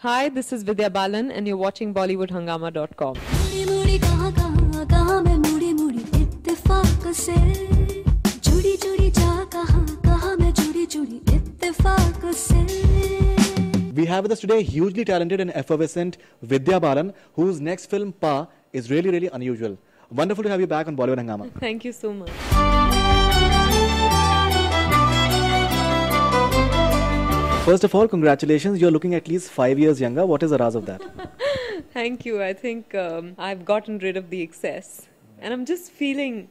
Hi, this is Vidya Balan and you're watching BollywoodHangama.com. We have with us today hugely talented and effervescent Vidya Balan, whose next film, Pa, is really unusual. Wonderful to have you back on Bollywood Hangama. Thank you so much. First of all, congratulations. You're looking at least 5 years younger. What is the raz of that? Thank you. I think I've gotten rid of the excess and I'm just feeling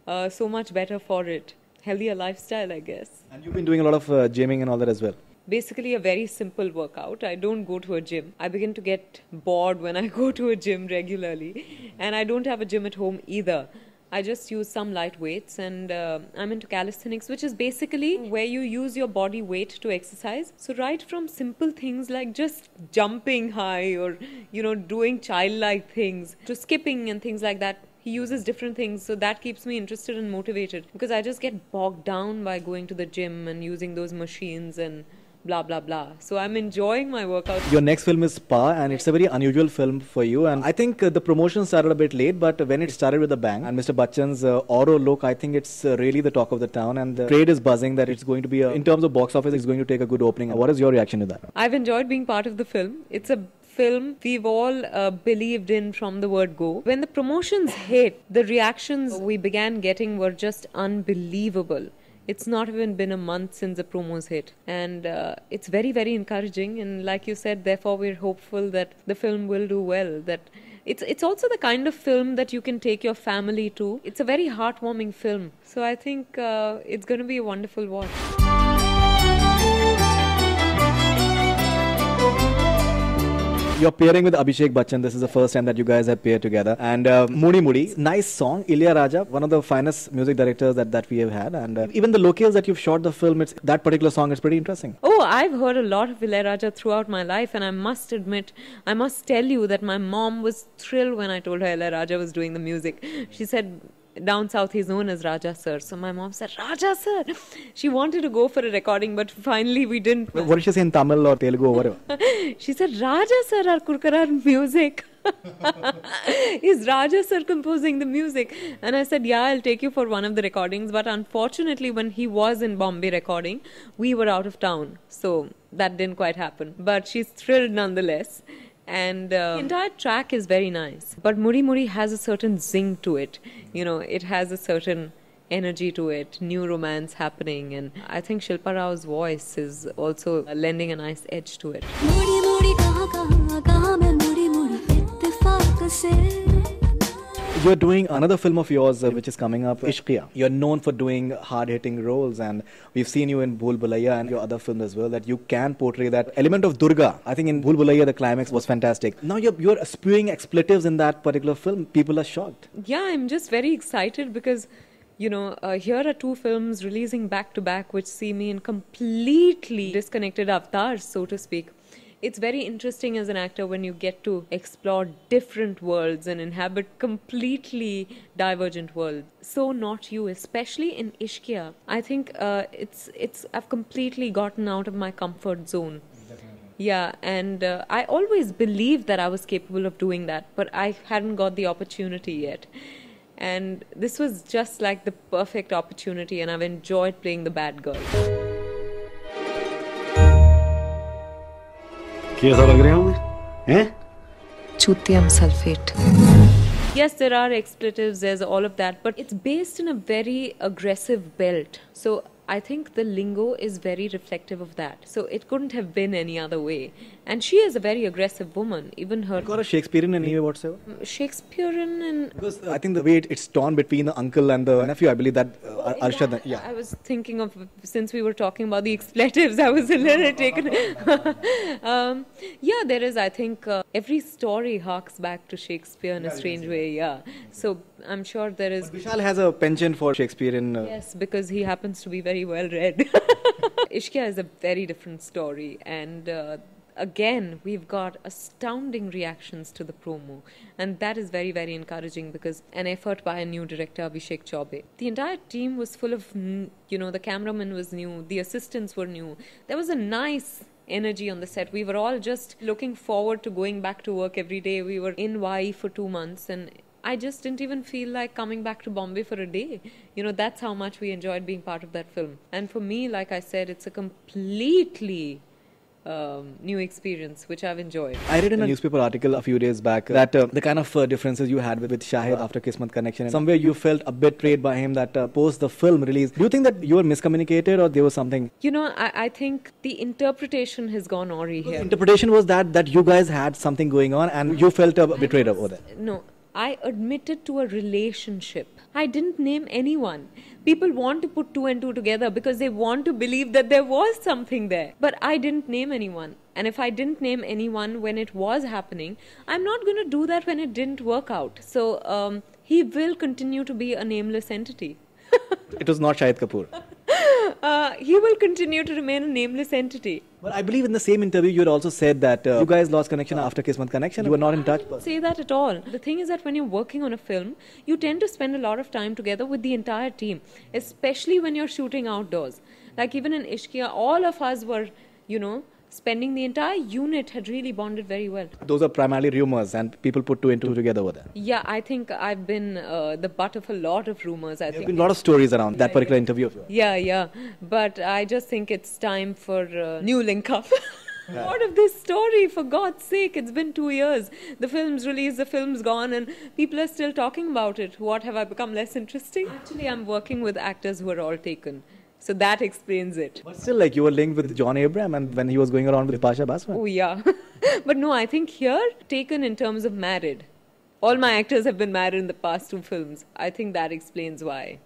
so much better for it. Healthier lifestyle, I guess. And you've been doing a lot of gymming and all that as well. Basically a very simple workout. I don't go to a gym. I begin to get bored when I go to a gym regularly. And I don't have a gym at home either. I just use some light weights and I'm into calisthenics, which is basically where you use your body weight to exercise. So right from simple things like just jumping high or, doing childlike things to skipping and things like that. He uses different things, so that keeps me interested and motivated because I just get bogged down by going to the gym and using those machines and blah blah blah. So I'm enjoying my workout. Your next film is Pa, and it's a very unusual film for you, and I think the promotion started a bit late, but when it started with a bang, and Mr. Bachchan's Oro look, I think it's really the talk of the town, and the trade is buzzing that it's going to be in terms of box office, it's going to take a good opening. What is your reaction to that? I've enjoyed being part of the film. It's a film we've all believed in from the word go. When the promotions hit, the reactions we began getting were just unbelievable. It's not even been a month since the promos hit, and it's very encouraging, and like you said, therefore we're hopeful that the film will do well, that it's also the kind of film that you can take your family to. It's a very heartwarming film, so I think it's going to be a wonderful watch. You're pairing with Abhishek Bachchan. This is the first time that you guys have paired together. And Moody Moody, nice song. Ilya Raja, one of the finest music directors that we have had. And even the locales that you've shot the film, that particular song is pretty interesting. Oh, I've heard a lot of Ilya Raja throughout my life. And I must admit, I must tell you that my mom was thrilled when I told her Ilya Raja was doing the music. She said, down south he's known as Raja Sir. So my mom said, Raja Sir. She wanted to go for a recording, but finally we didn't. What did she say in Tamil or Telugu or whatever? She said, Raja Sir are kurkarar music. Is Raja Sir composing the music? And I said, yeah, I'll take you for one of the recordings. But unfortunately, when he was in Bombay recording, we were out of town. So that didn't quite happen. But she's thrilled nonetheless. And the entire track is very nice. But Muri Muri has a certain zing to it. It has a certain energy to it, new romance happening. And I think Shilpa Rao's voice is also lending a nice edge to it. You're doing another film of yours which is coming up, Ishqiya. You're known for doing hard-hitting roles, and we've seen you in Bhool Bhulaiya and your other films as well, that you can portray that element of Durga. I think in Bhool Bhulaiya the climax was fantastic. Now you're spewing expletives in that particular film. People are shocked. Yeah, I'm just very excited because here are two films releasing back to back which see me in completely disconnected avatars, so to speak. It's very interesting as an actor when you get to explore different worlds and inhabit completely divergent worlds. So not you, especially in Ishqiya. I think I've completely gotten out of my comfort zone. Yeah, and I always believed that I was capable of doing that, but I hadn't got the opportunity yet. And this was just like the perfect opportunity, and I've enjoyed playing the bad girl. कैसा लग रहा हूँ मैं? Chutiam sulfate. Yes, there are expletives, there's all of that, but it's based in a very aggressive belt. So I think the lingo is very reflective of that. So it couldn't have been any other way. And she is a very aggressive woman. Even her... Got a Shakespearean in any way whatsoever? Shakespearean and... Because I think the way it's torn between the uncle and the nephew, I believe that Arshad... Yeah. I was thinking of, since we were talking about the expletives, I was a little taken... yeah, there is, I think, every story harks back to Shakespeare in a strange way, yeah. So I'm sure there is... But Vishal has a penchant for Shakespearean... Yes, because he happens to be very well read. Ishqiya is a very different story, and again we've got astounding reactions to the promo, and that is very encouraging because an effort by a new director, Abhishek Chaube. The entire team was full of, the cameraman was new, the assistants were new. There was a nice energy on the set. We were all just looking forward to going back to work every day. We were in YE for 2 months, and I just didn't even feel like coming back to Bombay for a day. That's how much we enjoyed being part of that film. And for me, like I said, it's a completely new experience, which I've enjoyed. I read in a newspaper article a few days back that the kind of differences you had with Shahid after Kismet Connection, somewhere you felt a bit betrayed by him that post the film release. Do you think that you were miscommunicated or there was something? I think the interpretation has gone awry here. The interpretation was that you guys had something going on and you felt betrayed over that. No, I admitted to a relationship. I didn't name anyone. People want to put two and two together because they want to believe that there was something there. But I didn't name anyone. And if I didn't name anyone when it was happening, I'm not going to do that when it didn't work out. So he will continue to be a nameless entity. It was not Shahid Kapoor. He will continue to remain a nameless entity. But I believe in the same interview you had also said that you guys lost connection after Kismet Connection. You were not in touch. I didn't say that at all. The thing is that when you're working on a film, you tend to spend a lot of time together with the entire team, especially when you're shooting outdoors. Like even in Ishqiya, all of us were, spending the entire unit had really bonded very well. Those are primarily rumors and people put two and two together over there. Yeah, I think I've been the butt of a lot of rumors. There have been a lot of stories around that particular interview of yours. Yeah. But I just think it's time for a new link-up. What of this story? For God's sake, it's been 2 years. The film's released, the film's gone, and people are still talking about it. What, have I become less interesting? Actually, I'm working with actors who are all taken. So that explains it. But still, you were linked with John Abraham and when he was going around with Pasha Basma. Oh, yeah. But no, I think here, taken in terms of married. All my actors have been married in the past 2 films. I think that explains why.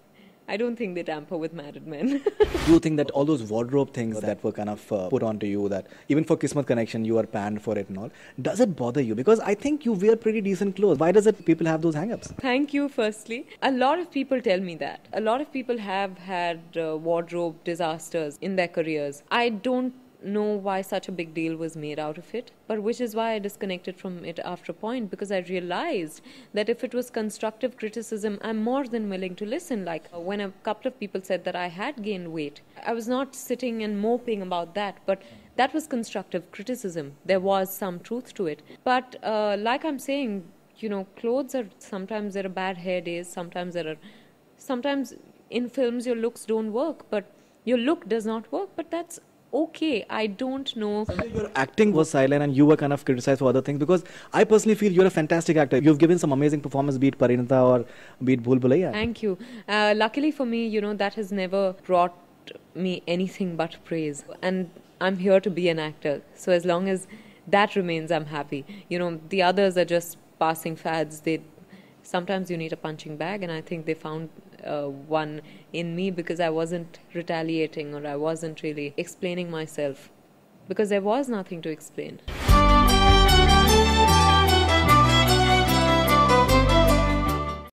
I don't think they tamper with married men. Do you think that all those wardrobe things that were kind of put onto you, that even for Kismet Connection you are panned for it and all, does it bother you? Because I think you wear pretty decent clothes. Why does it people have those hang-ups? Thank you, firstly. A lot of people tell me that. A lot of people have had wardrobe disasters in their careers. I don't know why such a big deal was made out of it, but which is why I disconnected from it after a point, because I realized that if it was constructive criticism, I'm more than willing to listen. Like when a couple of people said that I had gained weight, I was not sitting and moping about that, but that was constructive criticism. There was some truth to it. But like I'm saying, clothes are, sometimes there are bad hair days, sometimes in films your looks don't work, but your look does not work, but that's okay. I don't know. Your acting was silent and you were kind of criticized for other things, because I personally feel you're a fantastic actor. You've given some amazing performance, be it Parinita or be it Bhool Bhulaiya. Thank you. Luckily for me, that has never brought me anything but praise. And I'm here to be an actor. So as long as that remains, I'm happy. The others are just passing fads. Sometimes you need a punching bag, and I think they found one in me because I wasn't retaliating or I wasn't really explaining myself, because there was nothing to explain.